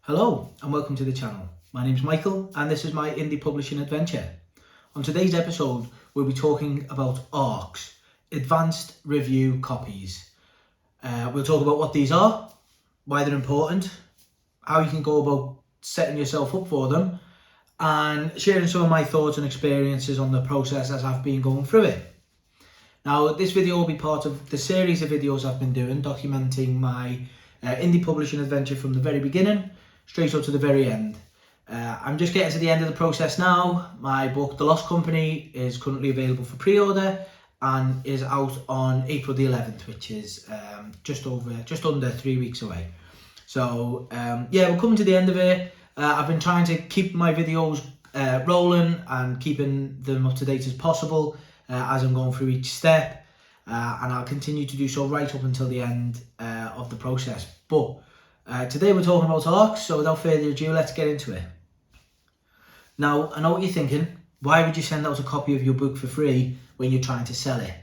Hello and welcome to the channel. My name's Michael and this is my indie publishing adventure. On today's episode we'll be talking about ARCs, Advanced Review Copies. We'll talk about what these are, why they're important, how you can go about setting yourself up for them, and sharing some of my thoughts and experiences on the process as I've been going through it. Now this video will be part of the series of videos I've been doing documenting my indie publishing adventure from the very beginning straight up to the very end. I'm just getting to the end of the process now. My book, The Lost Company, is currently available for pre-order and is out on April the 11th, which is just under 3 weeks away. So yeah, we're coming to the end of it. I've been trying to keep my videos rolling and keeping them up to date as possible as I'm going through each step, and I'll continue to do so right up until the end of the process. But today we're talking about ARCs, so without further ado, let's get into it. Now, I know what you're thinking. Why would you send out a copy of your book for free when you're trying to sell it?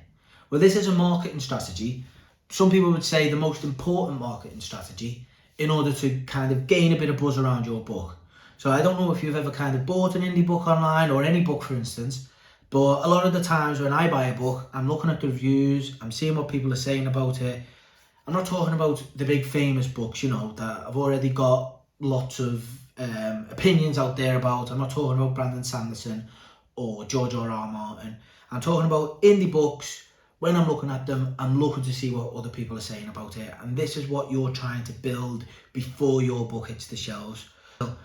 Well, this is a marketing strategy. Some people would say the most important marketing strategy in order to kind of gain a bit of buzz around your book. So I don't know if you've ever kind of bought an indie book online, or any book for instance, but a lot of the times when I buy a book, I'm looking at the reviews, I'm seeing what people are saying about it. I'm not talking about the big famous books, you know, that I've already got lots of opinions out there about. I'm not talking about Brandon Sanderson or George R.R. Martin. I'm talking about indie books. When I'm looking at them, I'm looking to see what other people are saying about it. And this is what you're trying to build before your book hits the shelves. So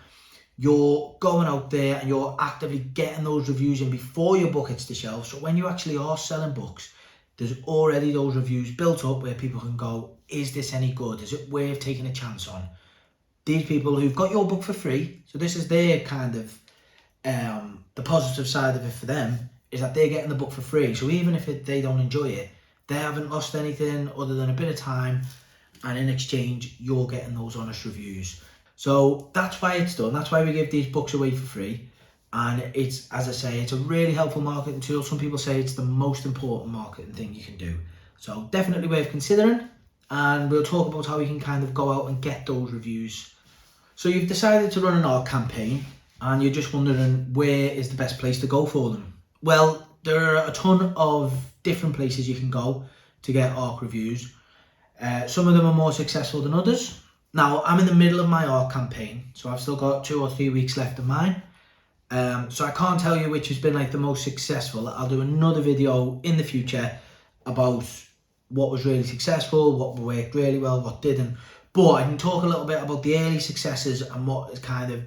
you're going out there and you're actively getting those reviews in before your book hits the shelves. So when you actually are selling books, there's already those reviews built up where people can go, is this any good? Is it worth taking a chance on? These people who've got your book for free, so this is their kind of, the positive side of it for them, is that they're getting the book for free. So even if they don't enjoy it, they haven't lost anything other than a bit of time, and in exchange, you're getting those honest reviews. So that's why it's done. That's why we give these books away for free. And it's, as I say, it's a really helpful marketing tool. Some people say it's the most important marketing thing you can do. So definitely worth considering. And we'll talk about how you can kind of go out and get those reviews. So you've decided to run an ARC campaign and you're just wondering where is the best place to go for them. Well, there are a ton of different places you can go to get ARC reviews. Some of them are more successful than others. Now, I'm in the middle of my ARC campaign, so I've still got 2 or 3 weeks left of mine. So I can't tell you which has been like the most successful. I'll do another video in the future about what was really successful, what worked really well, what didn't. But I can talk a little bit about the early successes and what has kind of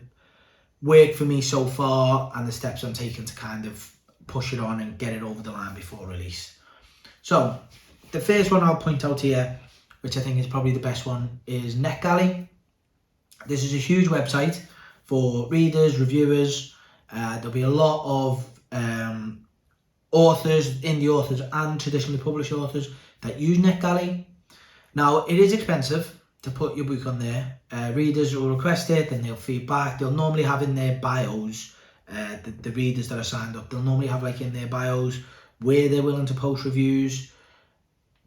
worked for me so far, and the steps I'm taking to kind of push it on and get it over the line before release. So the first one I'll point out here, which I think is probably the best one, is NetGalley. This is a huge website for readers, reviewers. There'll be a lot of authors, indie authors and traditionally published authors that use NetGalley. Now, it is expensive to put your book on there. Readers will request it, then they'll feedback. They'll normally have in their bios, the readers that are signed up, they'll normally have like in their bios where they're willing to post reviews.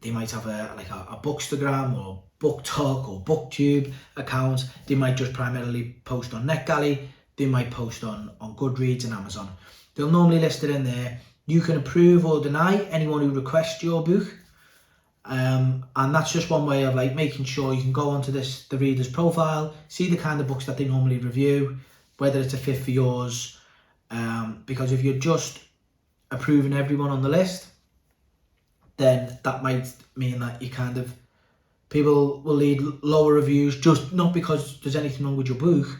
They might have a Bookstagram or BookTok or BookTube account. They might just primarily post on NetGalley. They might post on Goodreads and Amazon. They'll normally list it in there. You can approve or deny anyone who requests your book. And that's just one way of like making sure you can go onto the reader's profile, see the kind of books that they normally review, whether it's a fit for yours. Because if you're just approving everyone on the list, then that might mean that you kind of, people will leave lower reviews, just not because there's anything wrong with your book,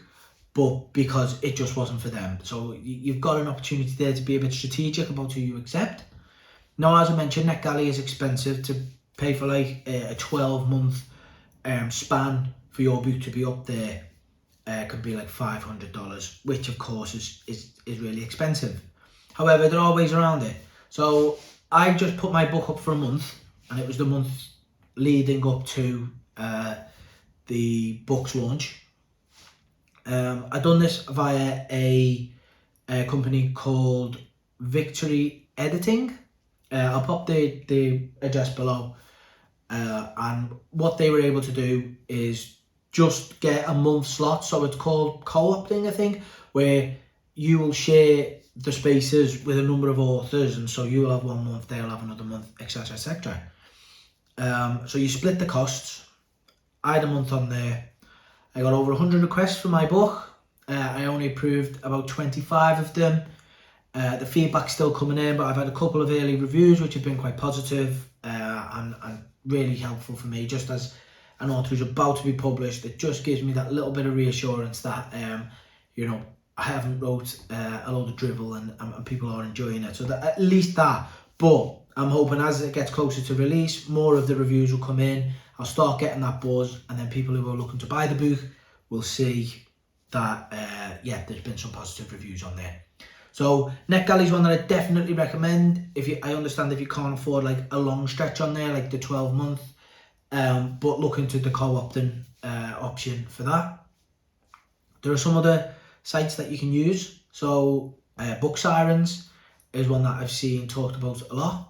but because it just wasn't for them. So you've got an opportunity there to be a bit strategic about who you accept. Now, as I mentioned, NetGalley is expensive. To pay for like a 12-month span for your book to be up there could be like $500, which of course is really expensive. However, there are ways around it. So I just put my book up for a month, and it was the month leading up to the book's launch. I done this via a company called Victory Editing. I'll pop the address below. And what they were able to do is just get a month slot, so it's called co-opting, I think, where you will share the spaces with a number of authors, and so you'll have 1 month, they'll have another month, etc, etc. So you split the costs. I had a month on there. I got over 100 requests for my book. I only approved about 25 of them. The feedback's still coming in, but I've had a couple of early reviews which have been quite positive and really helpful for me. Just as an author who's about to be published, it just gives me that little bit of reassurance that you know, I haven't wrote a load of drivel and people are enjoying it. So that, at least that. But I'm hoping as it gets closer to release, more of the reviews will come in. I'll start getting that buzz, and then people who are looking to buy the book will see that yeah, there's been some positive reviews on there. So NetGalley is one that I definitely recommend. I understand if you can't afford like a long stretch on there, like the 12-month, but look into the co-opting option for that. There are some other sites that you can use. So Book Sirens is one that I've seen talked about a lot.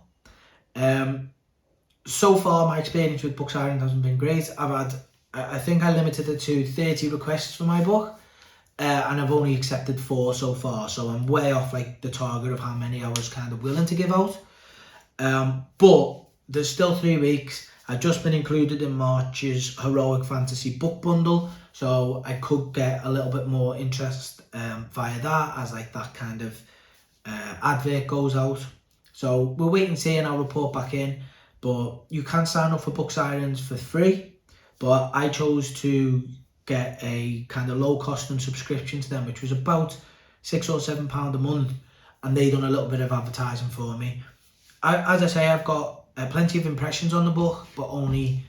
So far, my experience with Book Sirens hasn't been great. I think I limited it to 30 requests for my book, and I've only accepted 4 so far. So I'm way off like the target of how many I was kind of willing to give out. But there's still 3 weeks. I've just been included in March's Heroic Fantasy book bundle, so I could get a little bit more interest via that, as like that kind of advert goes out. So we'll wait and see, and I'll report back in. But you can sign up for Book Sirens for free, but I chose to get a kind of low cost and subscription to them, which was about £6 or £7 a month, and they done a little bit of advertising for me. As I say, I've got plenty of impressions on the book, but only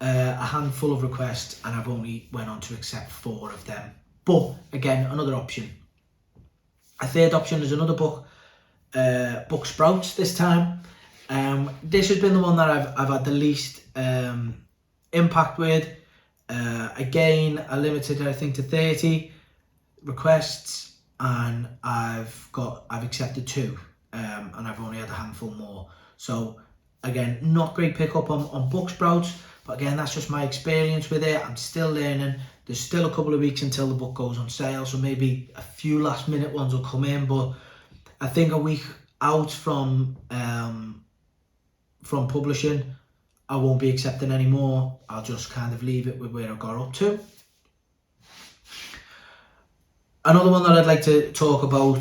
a handful of requests, and I've only went on to accept 4 of them. But again, another option. A third option is another book, Book Sprouts this time. This has been the one that I've had the least impact with. Again, I limited it, I think, to 30 requests, and I've accepted 2, and I've only had a handful more. So again, not great pickup on Book Sprouts, but again, that's just my experience with it. I'm still learning. There's still a couple of weeks until the book goes on sale, so maybe a few last minute ones will come in, but I think a week out from publishing, I won't be accepting any more. I'll just kind of leave it with where I got up to. Another one that I'd like to talk about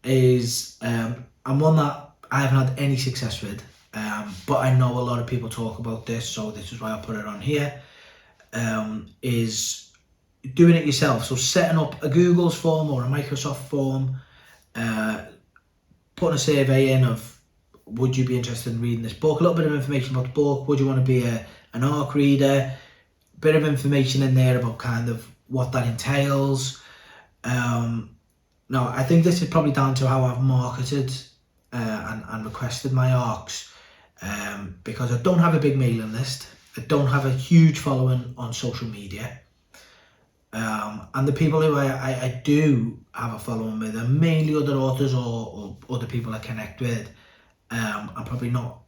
is, and one that I haven't had any success with, but I know a lot of people talk about this, so this is why I put it on here, is doing it yourself. So setting up a Google's form or a Microsoft form, putting a survey in of, would you be interested in reading this book? A little bit of information about the book. Would you want to be an ARC reader? A bit of information in there about kind of what that entails. Now, I think this is probably down to how I've marketed and requested my ARCs, because I don't have a big mailing list. I don't have a huge following on social media. And the people who I do have a following with are mainly other authors or other people I connect with. I'm probably not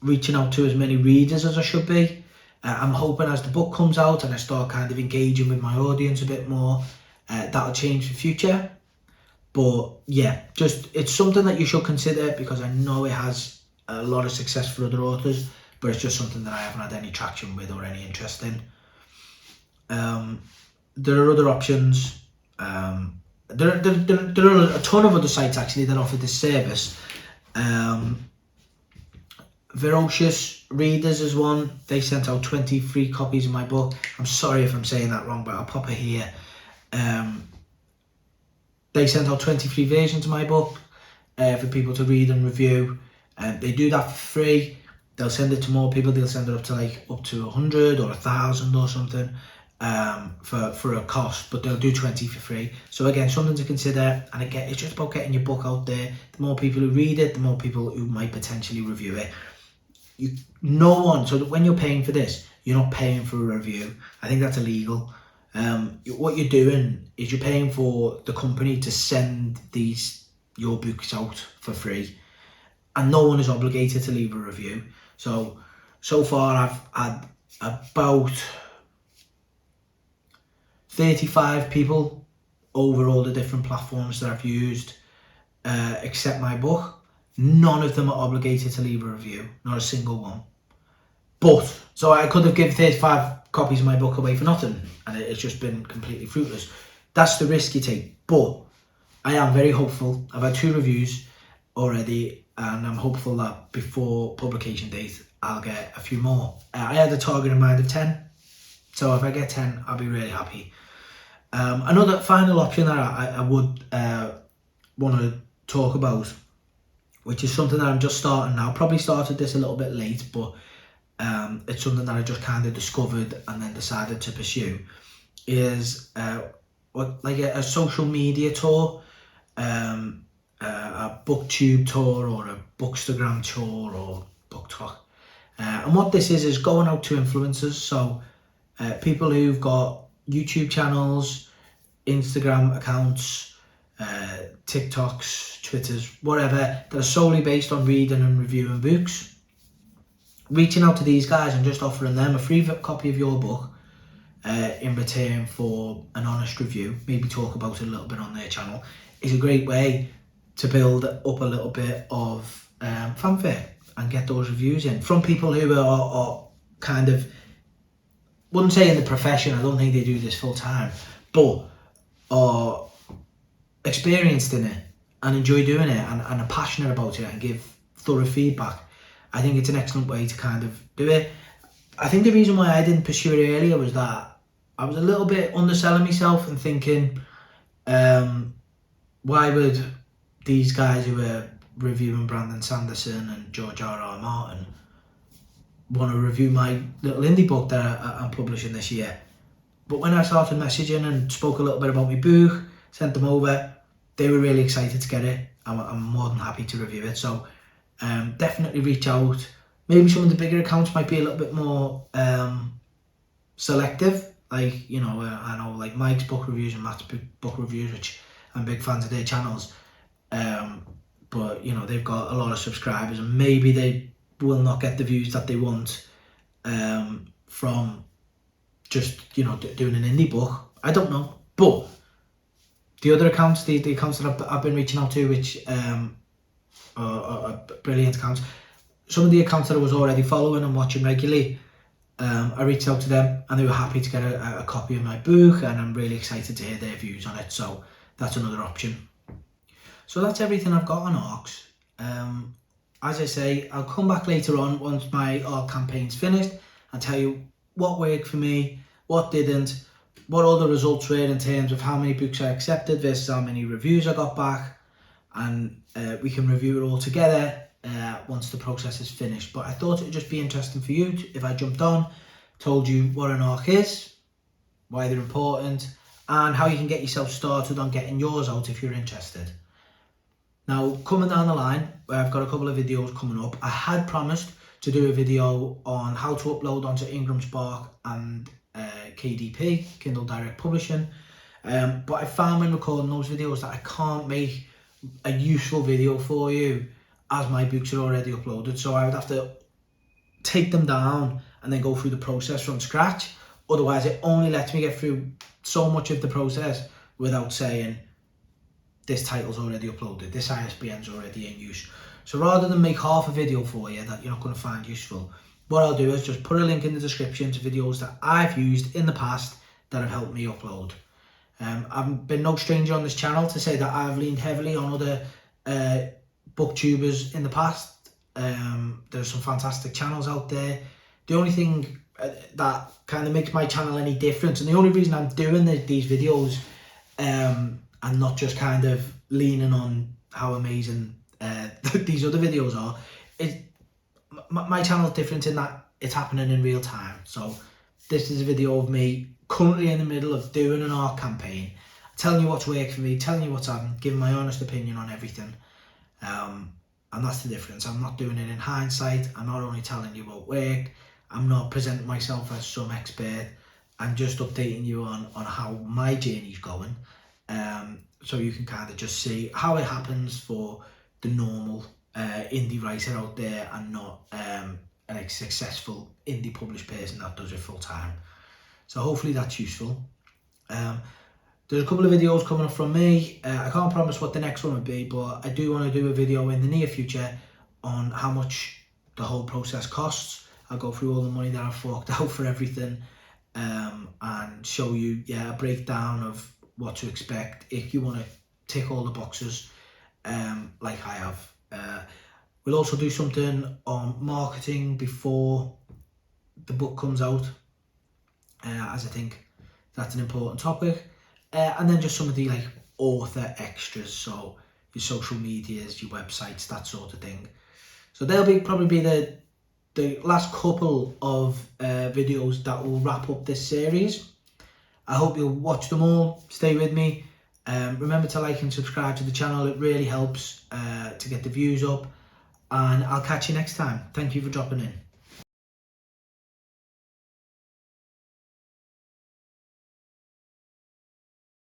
reaching out to as many readers as I should be. I'm hoping as the book comes out and I start kind of engaging with my audience a bit more, that'll change for future. But yeah, just it's something that you should consider, because I know it has a lot of success for other authors, but it's just something that I haven't had any traction with or any interest in. There are other options. There are a ton of other sites actually that offer this service. Ferocious Readers is one. They sent out 20 free copies of my book. I'm sorry if I'm saying that wrong, but I'll pop it here. They sent out 20 free versions of my book for people to read and review. They do that for free. They'll send it to more people. They'll send it up to 100 or 1,000 or something for a cost, but they'll do 20 for free. So again, something to consider. And again, it's just about getting your book out there. The more people who read it, the more people who might potentially review it. So that when you're paying for this, you're not paying for a review. I think that's illegal. What you're doing is you're paying for the company to send your books out for free, and no one is obligated to leave a review. So far I've had about 35 people over all the different platforms that I've used accept my book. None of them are obligated to leave a review, not a single one. But, so I could have given 35 copies of my book away for nothing, and it's just been completely fruitless. That's the risk you take. But I am very hopeful. I've had 2 reviews already, and I'm hopeful that before publication date, I'll get a few more. I had a target in mind of 10. So if I get 10, I'll be really happy. Another final option that I would want to talk about, which is something that I'm just starting now. Probably started this a little bit late, but it's something that I just kind of discovered and then decided to pursue, is a social media tour, a booktube tour or a bookstagram tour or BookTok. And what this is going out to influencers, so people who've got YouTube channels, Instagram accounts, TikToks, Twitters, whatever, that are solely based on reading and reviewing books. Reaching out to these guys and just offering them a free copy of your book in return for an honest review, maybe talk about it a little bit on their channel, is a great way to build up a little bit of fanfare and get those reviews in from people who are kind of, wouldn't say in the profession, I don't think they do this full time, but are experienced in it and enjoy doing it and are passionate about it and give thorough feedback. I think it's an excellent way to kind of do it. I think the reason why I didn't pursue it earlier was that I was a little bit underselling myself and thinking, why would these guys who are reviewing Brandon Sanderson and George R.R. Martin want to review my little indie book that I'm publishing this year? But when I started messaging and spoke a little bit about my book, sent them over, they were really excited to get it. I'm more than happy to review it. So definitely reach out. Maybe some of the bigger accounts might be a little bit more selective. Like, you know, I know like Mike's book reviews and Matt's book reviews, which I'm big fans of their channels. But, you know, they've got a lot of subscribers and maybe they will not get the views that they want from just, you know, doing an indie book. I don't know. But the other accounts, the accounts that I've been reaching out to, which are brilliant accounts, some of the accounts that I was already following and watching regularly, I reached out to them and they were happy to get a copy of my book, and I'm really excited to hear their views on it. So that's another option. So that's everything I've got on ARCs. As I say, I'll come back later on once my ARC campaign's finished and tell you what worked for me, what didn't, what all the results were in terms of how many books I accepted versus how many reviews I got back, and we can review it all together once the process is finished. But I thought it would just be interesting for you if I jumped on, told you what an ARC is, why they're important, and how you can get yourself started on getting yours out if you're interested. Now, coming down the line, I've got a couple of videos coming up. I had promised to do a video on how to upload onto Ingram Spark and KDP, Kindle Direct Publishing, but I found when recording those videos that I can't make a useful video for you as my books are already uploaded, so I would have to take them down and then go through the process from scratch. Otherwise, it only lets me get through so much of the process without saying, this title's already uploaded, this ISBN's already in use. So rather than make half a video for you that you're not going to find useful, what I'll do is just put a link in the description to videos that I've used in the past that have helped me upload. I've been no stranger on this channel to say that I've leaned heavily on other booktubers in the past. There's some fantastic channels out there. The only thing that kind of makes my channel any different, and the only reason I'm doing these videos and not just kind of leaning on how amazing these other videos are, is my channel's different in that it's happening in real time. So this is a video of me currently in the middle of doing an ARC campaign, telling you what's worked for me, telling you what's happened, giving my honest opinion on everything. And that's the difference. I'm not doing it in hindsight. I'm not only telling you what worked. I'm not presenting myself as some expert. I'm just updating you on how my journey's going. So you can kind of just see how it happens for the normal indie writer out there and not a successful indie published person that does it full time. So hopefully that's useful. There's a couple of videos coming up from me. I can't promise what the next one would be, but I do want to do a video in the near future on how much the whole process costs. I'll go through all the money that I've forked out for everything, and show you a breakdown of what to expect if you want to tick all the boxes like I have. We'll also do something on marketing before the book comes out, as I think that's an important topic. And then just some of the like author extras, so your social medias, your websites, that sort of thing. So they'll probably be the last couple of videos that will wrap up this series. I hope you'll watch them all. Stay with me. Remember to like and subscribe to the channel. It really helps to get the views up. And I'll catch you next time. Thank you for dropping in.